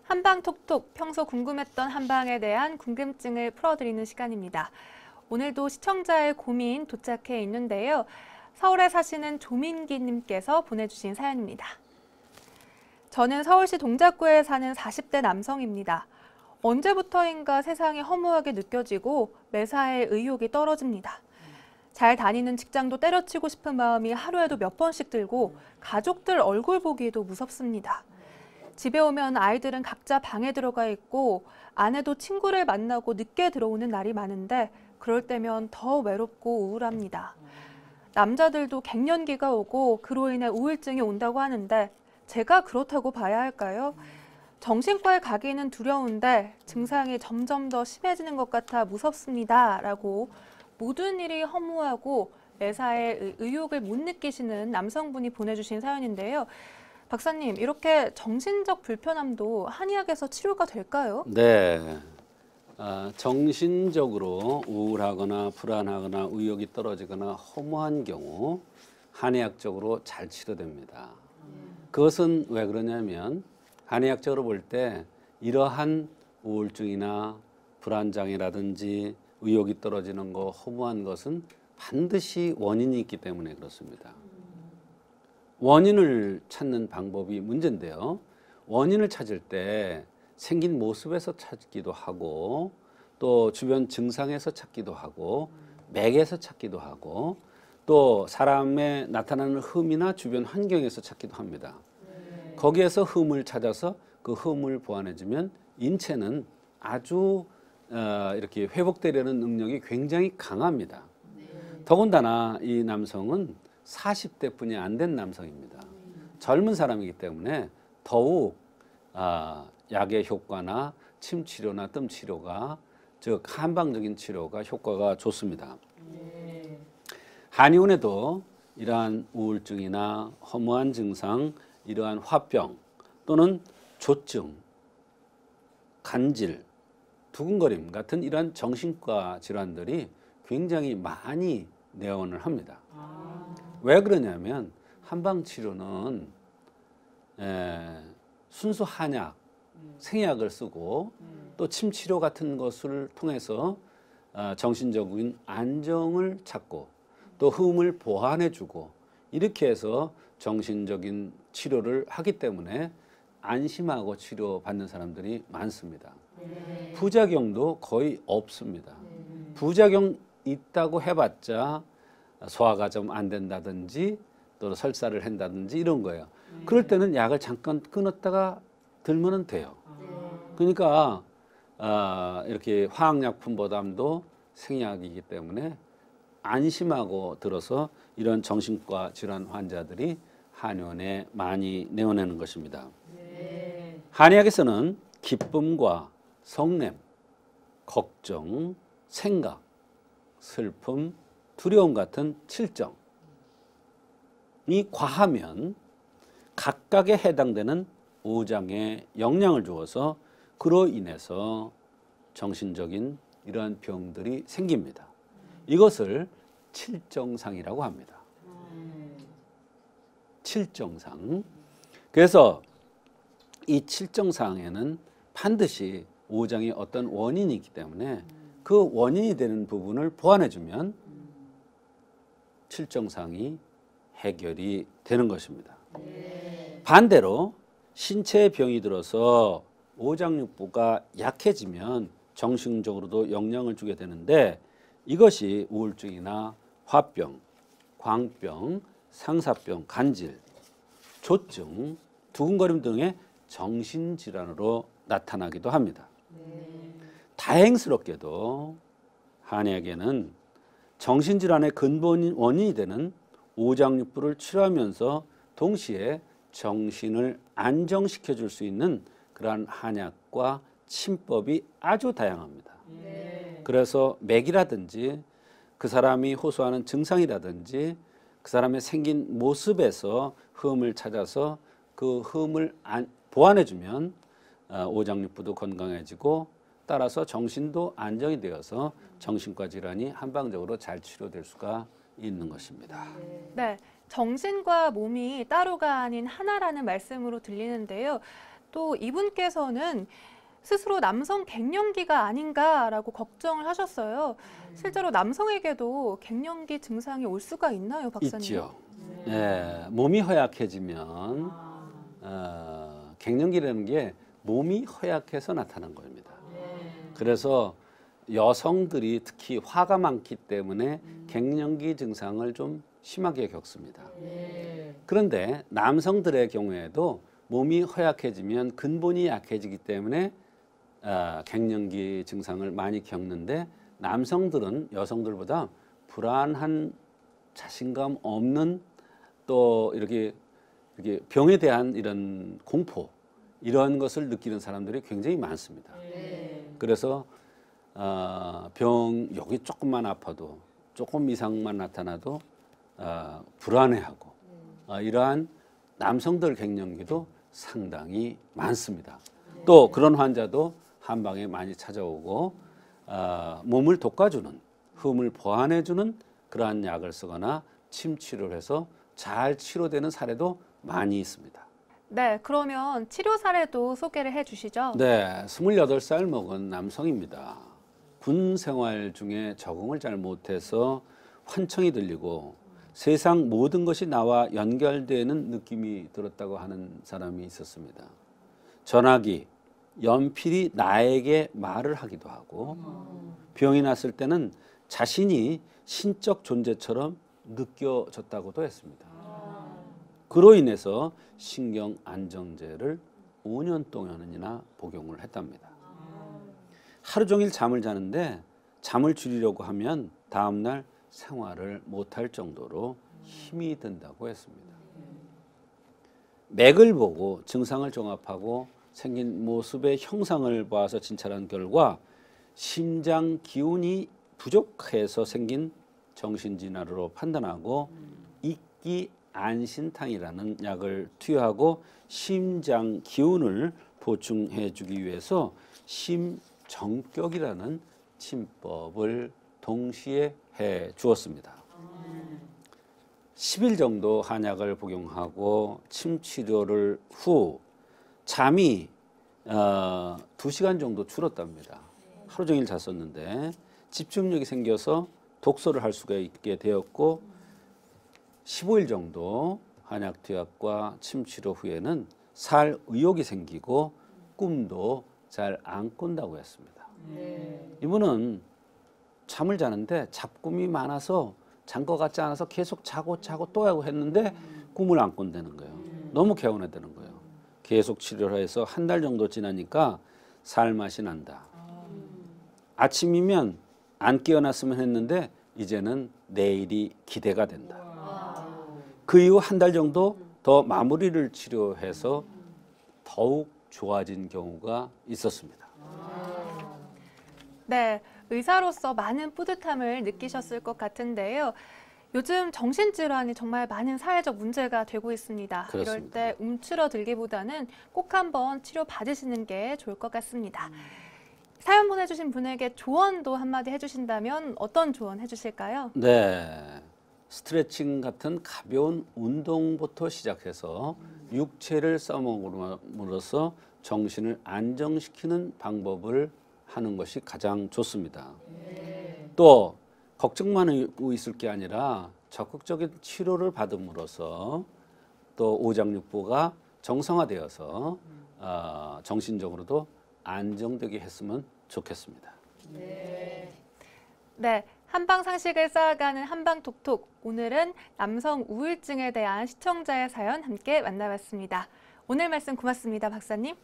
한방톡톡, 평소 궁금했던 한방에 대한 궁금증을 풀어드리는 시간입니다. 오늘도 시청자의 고민 도착해 있는데요. 서울에 사시는 조민기님께서 보내주신 사연입니다. 저는 서울시 동작구에 사는 40대 남성입니다. 언제부터인가 세상이 허무하게 느껴지고 매사에 의욕이 떨어집니다. 잘 다니는 직장도 때려치고 싶은 마음이 하루에도 몇 번씩 들고 가족들 얼굴 보기도 무섭습니다. 집에 오면 아이들은 각자 방에 들어가 있고 아내도 친구를 만나고 늦게 들어오는 날이 많은데 그럴 때면 더 외롭고 우울합니다. 남자들도 갱년기가 오고 그로 인해 우울증이 온다고 하는데 제가 그렇다고 봐야 할까요? 정신과에 가기는 두려운데 증상이 점점 더 심해지는 것 같아 무섭습니다. 라고 모든 일이 허무하고 매사에 의욕을 못 느끼시는 남성분이 보내주신 사연인데요. 박사님, 이렇게 정신적 불편함도 한의학에서 치료가 될까요? 네. 정신적으로 우울하거나 불안하거나 의욕이 떨어지거나 허무한 경우 한의학적으로 잘 치료됩니다. 그것은 왜 그러냐면 한의학적으로 볼 때 이러한 우울증이나 불안장애라든지 의욕이 떨어지는 거, 허무한 것은 반드시 원인이 있기 때문에 그렇습니다. 원인을 찾는 방법이 문제인데요. 원인을 찾을 때 생긴 모습에서 찾기도 하고 또 주변 증상에서 찾기도 하고 맥에서 찾기도 하고 또 사람의 나타나는 흠이나 주변 환경에서 찾기도 합니다. 거기에서 흠을 찾아서 그 흠을 보완해주면 인체는 아주 이렇게 회복되려는 능력이 굉장히 강합니다. 더군다나 이 남성은 40대뿐이 안 된 남성입니다. 젊은 사람이기 때문에 더욱 약의 효과나 침 치료나 뜸 치료가 즉 한방적인 치료가 효과가 좋습니다. 한의원에도 이러한 우울증이나 허무한 증상, 이러한 화병 또는 조증, 간질, 두근거림 같은 이러한 정신과 질환들이 굉장히 많이 내원을 합니다. 왜 그러냐면 한방치료는 순수 한약, 생약을 쓰고 또 침치료 같은 것을 통해서 정신적인 안정을 찾고 또 흠을 보완해주고 이렇게 해서 정신적인 치료를 하기 때문에 안심하고 치료받는 사람들이 많습니다. 부작용도 거의 없습니다. 부작용 있다고 해봤자 소화가 좀 안 된다든지 또 설사를 한다든지 이런 거예요. 그럴 때는 약을 잠깐 끊었다가 들면 돼요. 그러니까 이렇게 화학약품보다도 생약이기 때문에 안심하고 들어서 이런 정신과 질환 환자들이 한의원에 많이 내원하는 것입니다. 한의학에서는 기쁨과 성냄, 걱정, 생각, 슬픔, 두려움 같은 칠정이 과하면 각각에 해당되는 오장에 영향을 주어서 그로 인해서 정신적인 이러한 병들이 생깁니다. 이것을 칠정상이라고 합니다. 칠정상. 그래서 이 칠정상에는 반드시 오장의 어떤 원인이 있기 때문에 그 원인이 되는 부분을 보완해주면 칠정상이 해결이 되는 것입니다. 반대로 신체에 병이 들어서 오장육부가 약해지면 정신적으로도 영향을 주게 되는데 이것이 우울증이나 화병, 광병, 상사병, 간질, 조증, 두근거림 등의 정신질환으로 나타나기도 합니다. 다행스럽게도 한의학에는 정신질환의 근본 원인이 되는 오장육부를 치료하면서 동시에 정신을 안정시켜 줄 수 있는 그러한 한약과 침법이 아주 다양합니다. 그래서 맥이라든지 그 사람이 호소하는 증상이라든지 그 사람의 생긴 모습에서 흠을 찾아서 그 흠을 보완해주면 오장육부도 건강해지고 따라서 정신도 안정이 되어서 정신과 질환이 한방적으로 잘 치료될 수가 있는 것입니다. 네, 정신과 몸이 따로가 아닌 하나라는 말씀으로 들리는데요. 또 이분께서는 스스로 남성 갱년기가 아닌가라고 걱정을 하셨어요. 실제로 남성에게도 갱년기 증상이 올 수가 있나요, 박사님? 있지요. 네, 몸이 허약해지면 갱년기라는 게 몸이 허약해서 나타난 겁니다. 그래서 여성들이 특히 화가 많기 때문에 갱년기 증상을 좀 심하게 겪습니다. 그런데 남성들의 경우에도 몸이 허약해지면 근본이 약해지기 때문에 갱년기 증상을 많이 겪는데 남성들은 여성들보다 불안한 자신감 없는 또 이렇게 병에 대한 이런 공포 이런 것을 느끼는 사람들이 굉장히 많습니다. 그래서 병 여기 조금만 아파도 조금 이상만 나타나도 불안해하고 이러한 남성들 갱년기도 상당히 많습니다. 또 그런 환자도 한방에 많이 찾아오고 몸을 돋궈주는 흠을 보완해주는 그러한 약을 쓰거나 침 치료를 해서 잘 치료되는 사례도 많이 있습니다. 네, 그러면 치료 사례도 소개를 해주시죠. 네, 28살 먹은 남성입니다. 군 생활 중에 적응을 잘 못해서 환청이 들리고 세상 모든 것이 나와 연결되는 느낌이 들었다고 하는 사람이 있었습니다. 전화기, 연필이 나에게 말을 하기도 하고 병이 났을 때는 자신이 신적 존재처럼 느껴졌다고도 했습니다. 그로 인해서 신경 안정제를 5년 동안이나 복용을 했답니다. 하루 종일 잠을 자는데 잠을 줄이려고 하면 다음날 생활을 못할 정도로 힘이 든다고 했습니다. 맥을 보고 증상을 종합하고 생긴 모습의 형상을 봐서 진찰한 결과 심장 기운이 부족해서 생긴 정신질환으로 판단하고 익기 안신탕이라는 약을 투여하고 심장 기운을 보충해 주기 위해서 심정격이라는 침법을 동시에 해 주었습니다. 10일 정도 한약을 복용하고 침 치료를 후 잠이 2시간 정도 줄었답니다. 하루 종일 잤었는데 집중력이 생겨서 독서를 할 수가 있게 되었고 15일 정도 한약 투약과 침 치료 후에는 살 의욕이 생기고 꿈도 잘 안 꾼다고 했습니다. 이분은 잠을 자는데 잡꿈이 많아서 잔 것 같지 않아서 계속 자고 또 하고 했는데 꿈을 안 꾼다는 거예요. 너무 개운하다는 거예요. 계속 치료를 해서 한 달 정도 지나니까 살 맛이 난다. 아침이면 안 깨어났으면 했는데 이제는 내일이 기대가 된다. 그 이후 한 달 정도 더 마무리를 치료해서 더욱 좋아진 경우가 있었습니다. 네, 의사로서 많은 뿌듯함을 느끼셨을 것 같은데요. 요즘 정신질환이 정말 많은 사회적 문제가 되고 있습니다. 그렇습니다. 이럴 때 움츠러들기보다는 꼭 한번 치료 받으시는 게 좋을 것 같습니다. 사연 보내주신 분에게 조언도 한마디 해주신다면 어떤 조언 해주실까요? 네, 스트레칭 같은 가벼운 운동부터 시작해서 육체를 써먹음으로써 정신을 안정시키는 방법을 하는 것이 가장 좋습니다. 또 걱정만 하고 있을 게 아니라 적극적인 치료를 받음으로써 또 오장육부가 정상화되어서 정신적으로도 안정되게 했으면 좋겠습니다. 네, 한방 상식을 쌓아가는 한방톡톡. 오늘은 남성 우울증에 대한 시청자의 사연 함께 만나봤습니다. 오늘 말씀 고맙습니다, 박사님.